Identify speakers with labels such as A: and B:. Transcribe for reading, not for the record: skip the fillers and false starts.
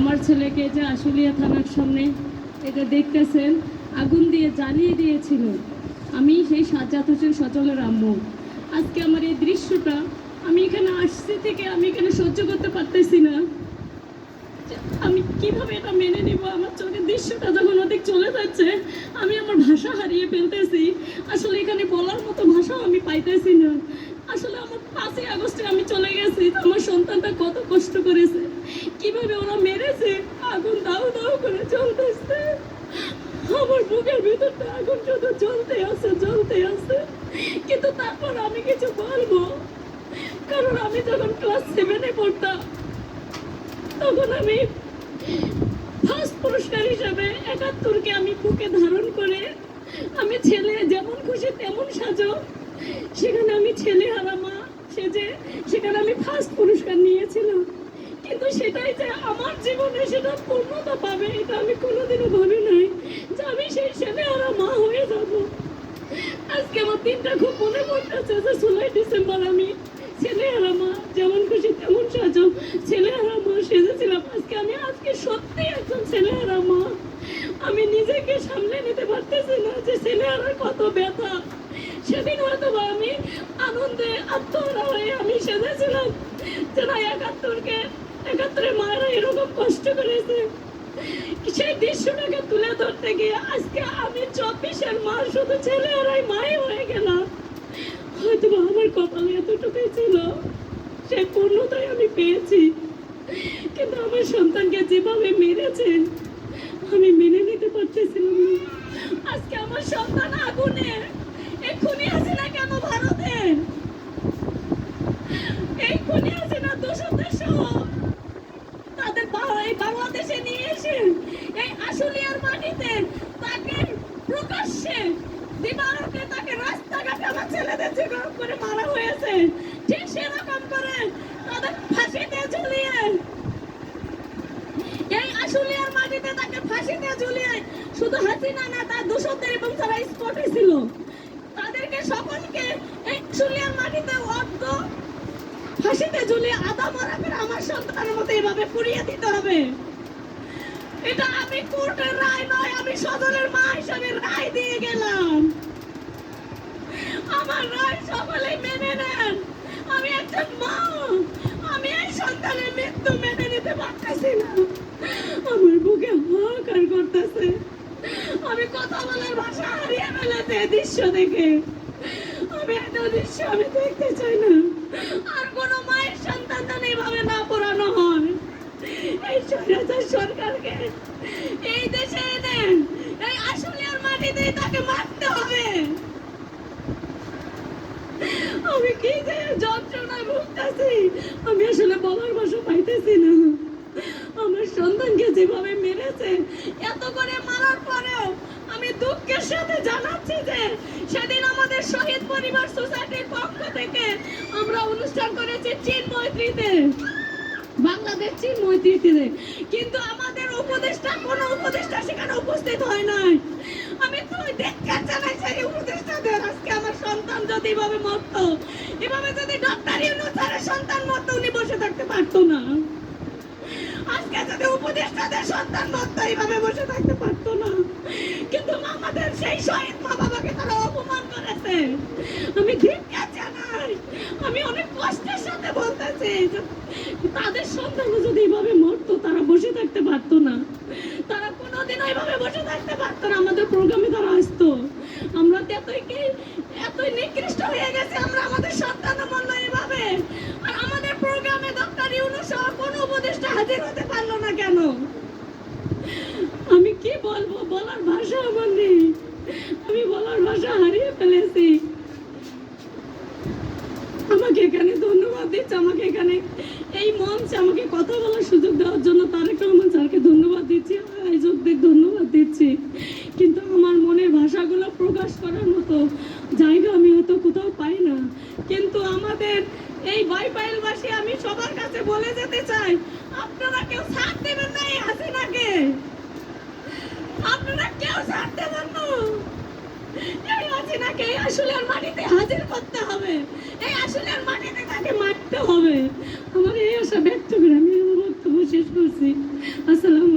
A: আমার ছেলেকে যে আশুলিয়া থানার সামনে এটা দেখতেছেন আগুন দিয়ে জ্বালিয়ে দিয়েছিল। আমি সেই সাজ্জাদ হোসেন সচলের আম্মু। আজকে আমার এই দৃশ্যটা আমি এখানে আসছি থেকে আমি এখানে সহ্য করতে পারতেছি না। আমি কিভাবে এটা মেনে নিব? আমার চোখের দৃশ্যটা যখন অধিক চলে যাচ্ছে আমি আমার ভাষা হারিয়ে ফেলতেছি। আসলে এখানে বলার মতো ভাষাও আমি পাইতেছি না। আসলে আমার 5ই আগস্টে আমি চলে গেছি, আমার সন্তানটা কত কষ্ট করেছে, কিভাবে ওরা মেরেছে, আগুন দাউ দাউ করে জ্বলতেছে। আমার বুকের ভিতরটা আগুন শুধু জ্বলতে আছে। কিন্তু তারপর আমি কিছু বলবো, কারণ আমি যখন ক্লাস 7-এ পড়তাম তখন আমি ফার্স্ট পুরস্কার হিসাবে 71-কে আমি বুকে ধারণ করে আমি ছেলে যেমন খুশি তেমন সাজো, সেখানে আমি ছেলে হারা মা সেজে সেখানে আমি ফার্স্ট পুরস্কার নিয়েছিলাম। কিন্তু সেটাই যে আমার জীবনে সেটা পূর্ণতা পাবে এটা আমি কোনোদিনও ভাবি নাই যে আমি সেই ছেলে হারা মা হয়ে যাব। আজকে আমার দিনটা খুব মনে পড়তেছে যে 16 ডিসেম্বর আমি ছেলে হারা মা যেমন খুশি তেমন সাজো ছেলে হারা মা সেজেছিলাম। আজকে সত্যি একজন ছেলে হারা মা। আমি নিজেকে সামলে নিতে পারতেছি না যে ছেলে হারার কত ব্যথা। সেদিন হয়তো আমি আনন্দে আত্মহারা হয়ে আমি সেজেছিলাম যে না 71-এর মায়েরা এরকম কষ্ট করেছে। সেই দৃশ্যটাকে তুলে ধরতে গিয়ে আজকে আমি 24-এর মা শুধু ছেলে হারাই মাই হয়ে গেলাম। হয়তো আমার কপালে এতটুকুই ছিল, সেই পূর্ণতাই আমি পেয়েছি। কিন্তু আমার সন্তানকে যেভাবে মেরেছে আমি মেনে নিতে পারতেছিলাম না। আজকে আমার সন্তান আগুনে এক্ষুনি আছে না কেন ভারতের, এক্ষুনি আছে না দোষদের সহ তাদের বাংলাদেশে নিয়ে এসে এই আশুলিয়ার মাটিতে তাকে প্রকাশ্যে দিবালোকে তাকে রাস্তাঘাটে আমার ছেলেদের যেরকম করে মারা হয়েছে ঠিক সেরকম করে তাদের ফাঁসিতে ঝুলিয়ে এই আশুলিয়ার মাটিতে তাকে ফাঁসিতে ঝুলিয়ে শুধু হাসিনা না তার দোষদের এবং যারা স্পটে ছিল তাদেরকে সকলকে এই আশুলিয়ার মাটিতে অর্ধ ফাঁসিতে ঝুলিয়ে আধা মরা করে আমার সন্তানের মতো এভাবে পুড়িয়ে দিতে হবে। এটা আমি কোর্টের রায় নয়, আমি সদরের মা হিসাবে রায় দিয়ে গেলাম। আমার রায় সকলে মেনে নেন। আমি একজন মা, আমি এই সন্তানের মৃত্যু মেনে নিতে পারতেছি না। আমার বুকে হাহাকার করতেছে, আমি কথা বলার ভাষা হারিয়ে ফেলেছি দৃশ্য দেখে। আমি এত দৃশ্য আমি দেখতে চাই না। আর কোনো মায়ের সন্তান যেন এইভাবে না পড়ানো হয়। এই স্বৈরাচার সরকারকে এই দেশে এনে এই আশুলিয়ার মাটিতেই তাকে মারতে হবে। আমি কি যে যন্ত্রণায় ভুগতেছি আমি আসলে বলার ভাষা পাইতেছি না। আমার সন্তানকে যেভাবে মেরেছে, এত করে মারার পরেও আমি দুঃখের সাথে জানাচ্ছি যে সেদিন আমাদের শহীদ পরিবার সোসাইটির পক্ষ থেকে আমরা অনুষ্ঠান করেছি চীন মৈত্রীতে, বাংলাদেশ চীন মৈত্রীতে, কিন্তু আমাদের উপদেষ্টা কোনো উপদেষ্টা সেখানে উপস্থিত হয় নাই। আমি তো দেখতে চাই সেই উপদেষ্টাদের। আজকে আমার সন্তান যদি এভাবে মরতো, এভাবে যদি ডক্টর ইউনূসের সন্তান মরতো, উনি বসে থাকতে পারতো না। আজকে যদি উপদেষ্টাদের সন্তান মরতো, এইভাবে বসে থাকতে পারতো না। কিন্তু আমাদের সেই শহীদ মা বাবাকে তারা অপমান করেছে। আমি ধিক্কার জানাই, আমি অনেক কষ্টের সাথে বলতেছি তাদের সন্তান যদি এইভাবে মরতো তারা বসে থাকতে পারতো না, তারা কোনোদিন এইভাবে বসে থাকতে পারতো না। আমাদের প্রোগ্রামে তারা আসতো। আমরা এতই নিকৃষ্ট হয়ে গেছে, আমরা আমাদের সন্তান মরলো এইভাবে, আর আমাদের প্রোগ্রামে ডক্টর ইউনূস সহ কোনো উপদেষ্টা হাজির হতে পারলো না কেন? আমি কি বলবো, বলার ভাষা আমার নেই। আমি বলার ভাষা হারিয়ে ফেলেছি। আমাকে এখানে ধন্যবাদ দিচ্ছে, আমাকে এখানে এই মঞ্চে আমাকে কথা বলার সুযোগ দেওয়ার জন্য তারেক রহমান স্যারকে ধন্যবাদ দিচ্ছি, আয়োজকদের ধন্যবাদ দিচ্ছি। কিন্তু আমার মনের ভাষাগুলো প্রকাশ করার মতো জায়গা আমি হয়তো কোথাও পাই না। কিন্তু আমাদের এই বাইপাইলবাসী আমি সবার কাছে বলে যেতে চাই, আপনারা কেউ ছাড় দেবেন না এই হাসিনাকে, আপনারা কেউ ছাড় দেবেন না। এই হাসিনাকে এই আশুলিয়ার মাটিতে হাজির করতে হবে, এই আশুলিয়ার মাটিতে তাকে মারতে হবে। আমার এই আশা ব্যক্ত করে আমি আমার বক্তব্য শেষ করছি। আসসালামু